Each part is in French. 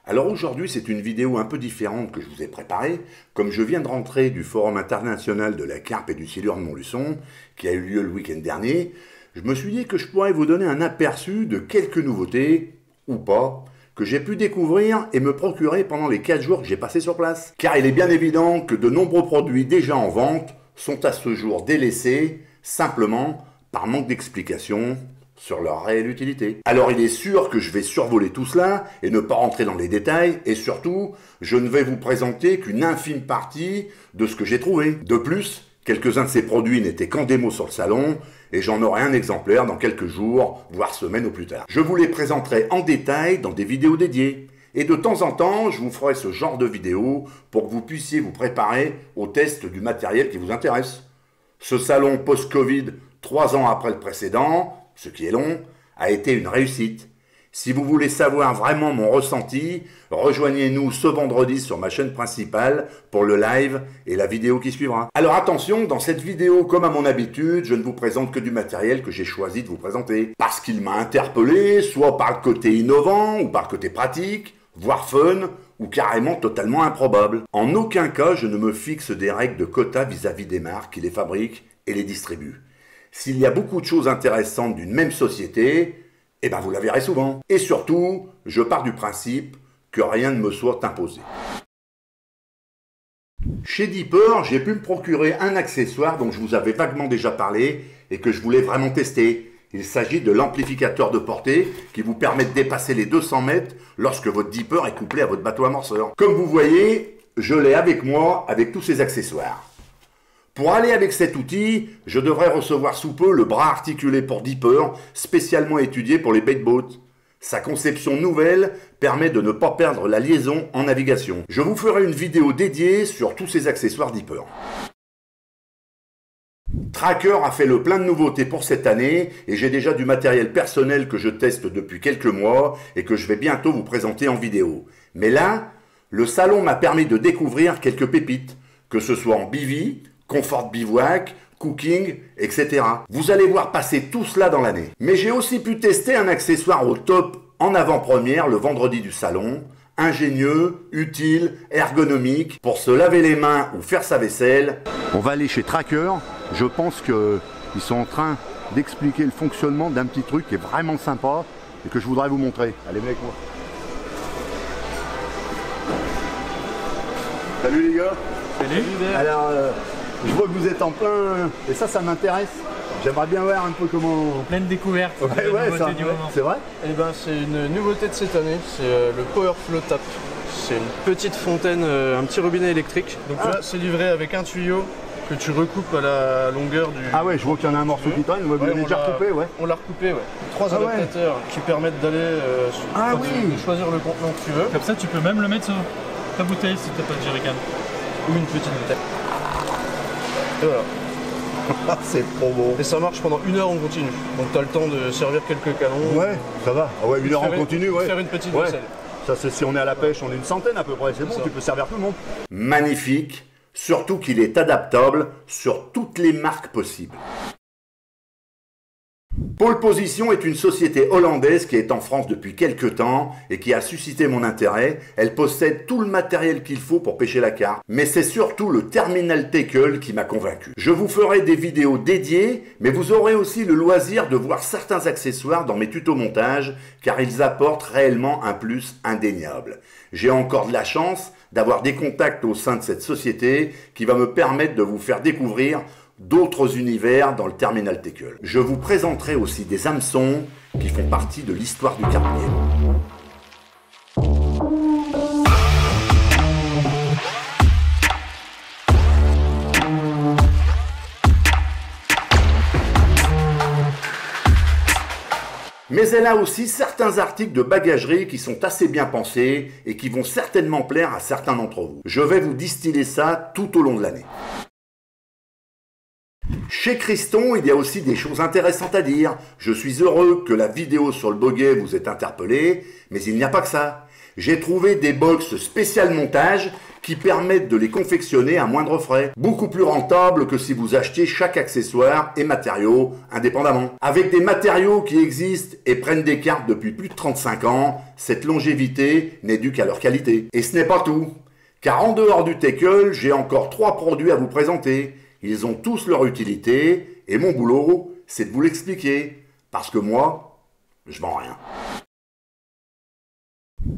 Alors aujourd'hui, c'est une vidéo un peu différente que je vous ai préparée. Comme je viens de rentrer du Forum international de la carpe et du silure de Montluçon, qui a eu lieu le week-end dernier, je me suis dit que je pourrais vous donner un aperçu de quelques nouveautés, ou pas, que j'ai pu découvrir et me procurer pendant les 4 jours que j'ai passé sur place. Car il est bien évident que de nombreux produits déjà en vente sont à ce jour délaissés, simplement par manque d'explication sur leur réelle utilité. Alors il est sûr que je vais survoler tout cela et ne pas rentrer dans les détails, et surtout, je ne vais vous présenter qu'une infime partie de ce que j'ai trouvé. De plus, quelques-uns de ces produits n'étaient qu'en démo sur le salon, et j'en aurai un exemplaire dans quelques jours, voire semaines au plus tard. Je vous les présenterai en détail dans des vidéos dédiées. Et de temps en temps, je vous ferai ce genre de vidéos pour que vous puissiez vous préparer au test du matériel qui vous intéresse. Ce salon post-Covid, 3 ans après le précédent, ce qui est long, a été une réussite. Si vous voulez savoir vraiment mon ressenti, rejoignez-nous ce vendredi sur ma chaîne principale pour le live et la vidéo qui suivra. Alors attention, dans cette vidéo, comme à mon habitude, je ne vous présente que du matériel que j'ai choisi de vous présenter. Parce qu'il m'a interpellé, soit par le côté innovant ou par le côté pratique, voire fun, ou carrément totalement improbable. En aucun cas, je ne me fixe des règles de quota vis-à-vis des marques qui les fabriquent et les distribuent. S'il y a beaucoup de choses intéressantes d'une même société, eh ben vous la verrez souvent. Et surtout, je pars du principe que rien ne me soit imposé. Chez Deeper, j'ai pu me procurer un accessoire dont je vous avais vaguement déjà parlé et que je voulais vraiment tester. Il s'agit de l'amplificateur de portée qui vous permet de dépasser les 200 mètres lorsque votre Deeper est couplé à votre bateau amorceur. Comme vous voyez, je l'ai avec moi avec tous ces accessoires. Pour aller avec cet outil, je devrais recevoir sous peu le bras articulé pour Deeper, spécialement étudié pour les bait boats. Sa conception nouvelle permet de ne pas perdre la liaison en navigation. Je vous ferai une vidéo dédiée sur tous ces accessoires Deeper. Tracker a fait le plein de nouveautés pour cette année et j'ai déjà du matériel personnel que je teste depuis quelques mois et que je vais bientôt vous présenter en vidéo. Mais là, le salon m'a permis de découvrir quelques pépites, que ce soit en bivy, confort bivouac, cooking, etc. Vous allez voir passer tout cela dans l'année. Mais j'ai aussi pu tester un accessoire au top en avant-première le vendredi du salon, ingénieux, utile, ergonomique, pour se laver les mains ou faire sa vaisselle. On va aller chez Tracker. Je pense qu'ils sont en train d'expliquer le fonctionnement d'un petit truc qui est vraiment sympa et que je voudrais vous montrer. Allez, venez avec moi. Salut les gars. Salut. Alors, je vois que vous êtes en plein, et ça m'intéresse. J'aimerais bien voir un peu comment... En pleine découverte. Ouais, ça, c'est vrai. Eh ben, c'est une nouveauté de cette année, c'est le Power Flow Tap. C'est une petite fontaine, un petit robinet électrique. Donc là, c'est livré avec un tuyau que tu recoupes à la longueur du... Ah ouais, je vois qu'il y en a un morceau qui traîne, vous l'avez déjà recoupé, ouais. On l'a recoupé, ouais. 3 adaptateurs qui permettent d'aller de choisir le contenant que tu veux. Comme ça, tu peux même le mettre sur ta bouteille si t'as pas de jerrycan. Ou une petite bouteille. Et voilà. C'est trop beau. Et ça marche pendant 1 heure en continu. Donc tu as le temps de servir quelques canons. Ouais, ça va. Ah ouais, 1 heure en continu, ouais. Faire une petite vaisselle. Ça, c'est si on est à la pêche, on est une centaine à peu près. C'est bon, ça. Tu peux servir tout le monde. Magnifique. Surtout qu'il est adaptable sur toutes les marques possibles. Pole Position est une société hollandaise qui est en France depuis quelques temps et qui a suscité mon intérêt. Elle possède tout le matériel qu'il faut pour pêcher la carpe. Mais c'est surtout le terminal tackle qui m'a convaincu. Je vous ferai des vidéos dédiées, mais vous aurez aussi le loisir de voir certains accessoires dans mes tutos montage, car ils apportent réellement un plus indéniable. J'ai encore de la chance d'avoir des contacts au sein de cette société qui va me permettre de vous faire découvrir d'autres univers dans le terminal tackle. Je vous présenterai aussi des hameçons qui font partie de l'histoire du carpier. Mais elle a aussi certains articles de bagagerie qui sont assez bien pensés et qui vont certainement plaire à certains d'entre vous. Je vais vous distiller ça tout au long de l'année. Chez Criston, il y a aussi des choses intéressantes à dire. Je suis heureux que la vidéo sur le boguet vous ait interpellé, mais il n'y a pas que ça. J'ai trouvé des box spécial montage qui permettent de les confectionner à moindre frais. Beaucoup plus rentable que si vous achetiez chaque accessoire et matériau indépendamment. Avec des matériaux qui existent et prennent des cartes depuis plus de 35 ans, cette longévité n'est due qu'à leur qualité. Et ce n'est pas tout, car en dehors du tackle, j'ai encore 3 produits à vous présenter. Ils ont tous leur utilité et mon boulot, c'est de vous l'expliquer. Parce que moi, je vends rien.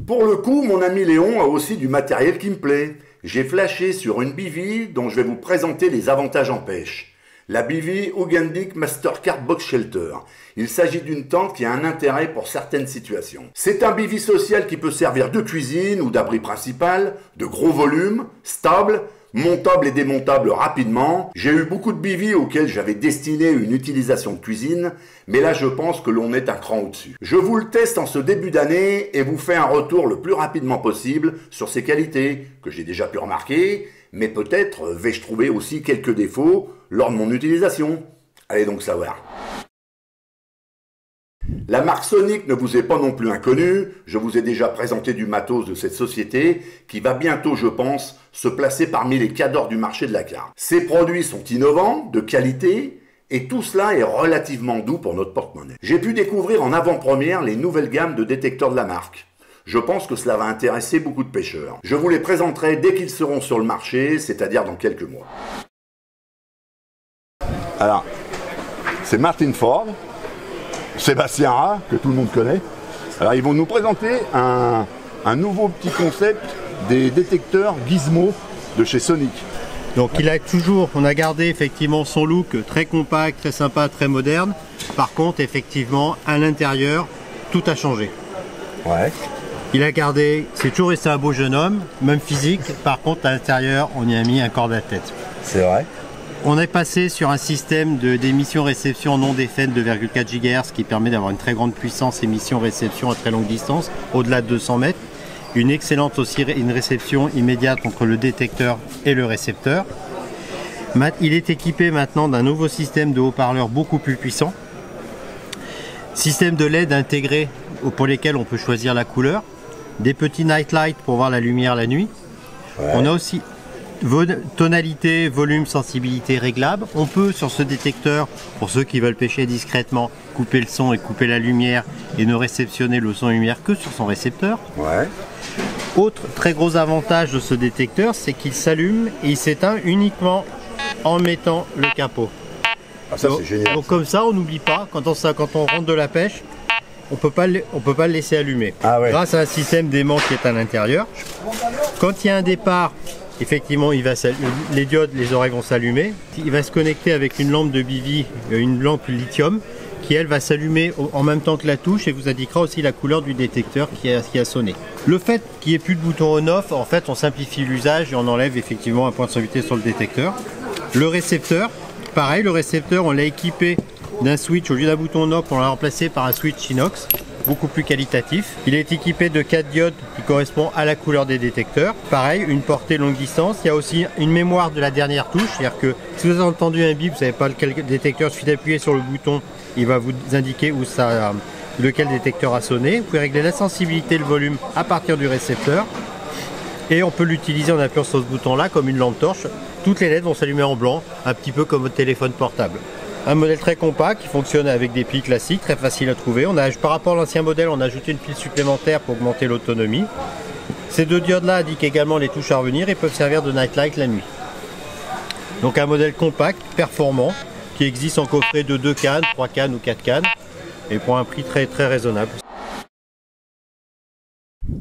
Pour le coup, mon ami Léon a aussi du matériel qui me plaît. J'ai flashé sur une bivy dont je vais vous présenter les avantages en pêche. La bivy Ugandik Mastercard Box Shelter. Il s'agit d'une tente qui a un intérêt pour certaines situations. C'est un bivy social qui peut servir de cuisine ou d'abri principal, de gros volume, stable, montable et démontable rapidement. J'ai eu beaucoup de bivy auxquels j'avais destiné une utilisation de cuisine, mais là je pense que l'on est un cran au-dessus. Je vous le teste en ce début d'année et vous fais un retour le plus rapidement possible sur ses qualités, que j'ai déjà pu remarquer, mais peut-être vais-je trouver aussi quelques défauts lors de mon utilisation. Allez donc savoir. La marque Sonic ne vous est pas non plus inconnue, je vous ai déjà présenté du matos de cette société qui va bientôt, je pense, se placer parmi les cadors du marché de la carte. Ces produits sont innovants, de qualité, et tout cela est relativement doux pour notre porte-monnaie. J'ai pu découvrir en avant-première les nouvelles gammes de détecteurs de la marque. Je pense que cela va intéresser beaucoup de pêcheurs. Je vous les présenterai dès qu'ils seront sur le marché, c'est-à-dire dans quelques mois. Alors, c'est Martin Ford, Sébastien Rat, que tout le monde connaît. Alors ils vont nous présenter un nouveau petit concept des détecteurs Gizmo de chez Sonic. Donc on a gardé effectivement son look très compact, très sympa, très moderne. Par contre, effectivement, à l'intérieur, tout a changé. Ouais. Il a gardé, c'est toujours resté un beau jeune homme, même physique. Par contre, à l'intérieur, on y a mis un corde à tête. C'est vrai. On est passé sur un système d'émission-réception non défaite de 2,4 GHz qui permet d'avoir une très grande puissance émission-réception à très longue distance, au-delà de 200 mètres. Une excellente aussi, une réception immédiate entre le détecteur et le récepteur. Il est équipé maintenant d'un nouveau système de haut-parleurs beaucoup plus puissant. Système de LED intégré pour lesquels on peut choisir la couleur. Des petits night lights pour voir la lumière la nuit. Ouais. On a aussi tonalité, volume, sensibilité réglable. On peut sur ce détecteur, pour ceux qui veulent pêcher discrètement, couper le son et couper la lumière et ne réceptionner le son et lumière que sur son récepteur. Ouais. Autre très gros avantage de ce détecteur, c'est qu'il s'allume et il s'éteint uniquement en mettant le capot. Ah, ça c'est génial. Donc comme ça, on n'oublie pas, quand on rentre de la pêche, on peut pas le laisser allumer. Ah ouais. Grâce à un système d'aimant qui est à l'intérieur. Quand il y a un départ, effectivement, les diodes, les oreilles vont s'allumer. Il va se connecter avec une lampe de bivy, une lampe lithium, qui elle va s'allumer en même temps que la touche et vous indiquera aussi la couleur du détecteur qui a sonné. Le fait qu'il n'y ait plus de bouton on-off, en fait, on simplifie l'usage et on enlève effectivement un point de sensibilité sur le détecteur. Le récepteur, pareil, le récepteur, on l'a équipé d'un switch, au lieu d'un bouton on-off, on l'a remplacé par un switch inox, beaucoup plus qualitatif. Il est équipé de 4 diodes qui correspondent à la couleur des détecteurs. Pareil, une portée longue distance. Il y a aussi une mémoire de la dernière touche, c'est-à-dire que si vous avez entendu un bip, vous ne savez pas lequel détecteur, il suffit d'appuyer sur le bouton, il va vous indiquer lequel détecteur a sonné. Vous pouvez régler la sensibilité, le volume à partir du récepteur. Et on peut l'utiliser en appuyant sur ce bouton-là comme une lampe torche. Toutes les LED vont s'allumer en blanc, un petit peu comme votre téléphone portable. Un modèle très compact qui fonctionne avec des piles classiques, très facile à trouver. Par rapport à l'ancien modèle, on a ajouté une pile supplémentaire pour augmenter l'autonomie. Ces deux diodes-là indiquent également les touches à revenir et peuvent servir de nightlight la nuit. Donc un modèle compact, performant, qui existe en coffret de 2 cannes, 3 cannes ou 4 cannes, et pour un prix très très raisonnable.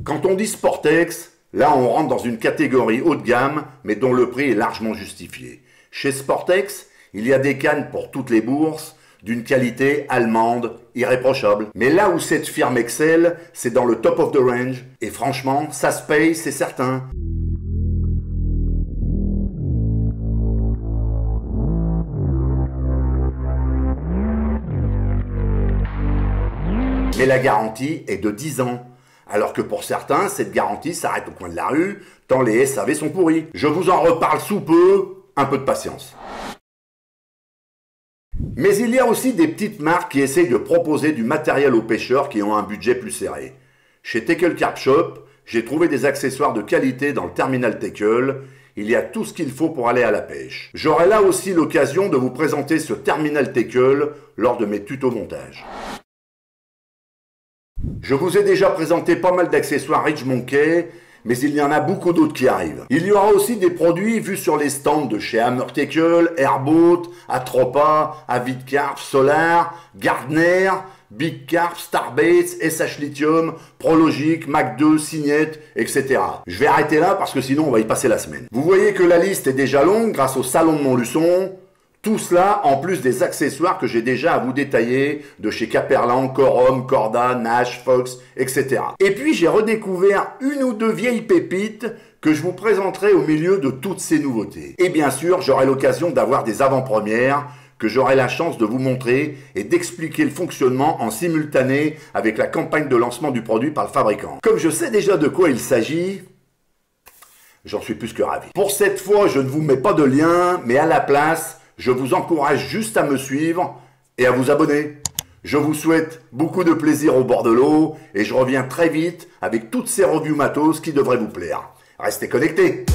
Quand on dit Sportex, là on rentre dans une catégorie haut de gamme, mais dont le prix est largement justifié. Chez Sportex, il y a des cannes pour toutes les bourses, d'une qualité allemande irréprochable. Mais là où cette firme excelle, c'est dans le top of the range. Et franchement, ça se paye, c'est certain. Mais la garantie est de 10 ans. Alors que pour certains, cette garantie s'arrête au coin de la rue, tant les SAV sont pourris. Je vous en reparle sous peu, un peu de patience. Mais il y a aussi des petites marques qui essayent de proposer du matériel aux pêcheurs qui ont un budget plus serré. Chez Tackle Carp Shop, J'ai trouvé des accessoires de qualité dans le terminal Tackle. Il y a tout ce qu'il faut pour aller à la pêche. J'aurai là aussi l'occasion de vous présenter ce terminal Tackle lors de mes tutos montage. Je vous ai déjà présenté pas mal d'accessoires Rich Monkey, mais il y en a beaucoup d'autres qui arrivent. Il y aura aussi des produits vus sur les stands de chez Hammer Tackle, Airboat, Atropa, Avid Carp, Solar, Gardner, Big Carp, Starbaits, SH Lithium, Prologic, Mac 2, Signette, etc. Je vais arrêter là parce que sinon on va y passer la semaine. Vous voyez que la liste est déjà longue grâce au salon de Montluçon. Tout cela en plus des accessoires que j'ai déjà à vous détailler de chez Caperlan, Corum, Corda, Nash, Fox, etc. Et puis j'ai redécouvert une ou deux vieilles pépites que je vous présenterai au milieu de toutes ces nouveautés. Et bien sûr, j'aurai l'occasion d'avoir des avant-premières que j'aurai la chance de vous montrer et d'expliquer le fonctionnement en simultané avec la campagne de lancement du produit par le fabricant. Comme je sais déjà de quoi il s'agit, j'en suis plus que ravi. Pour cette fois, je ne vous mets pas de lien, mais à la place, je vous encourage juste à me suivre et à vous abonner. Je vous souhaite beaucoup de plaisir au bord de l'eau et je reviens très vite avec toutes ces reviews matos qui devraient vous plaire. Restez connectés.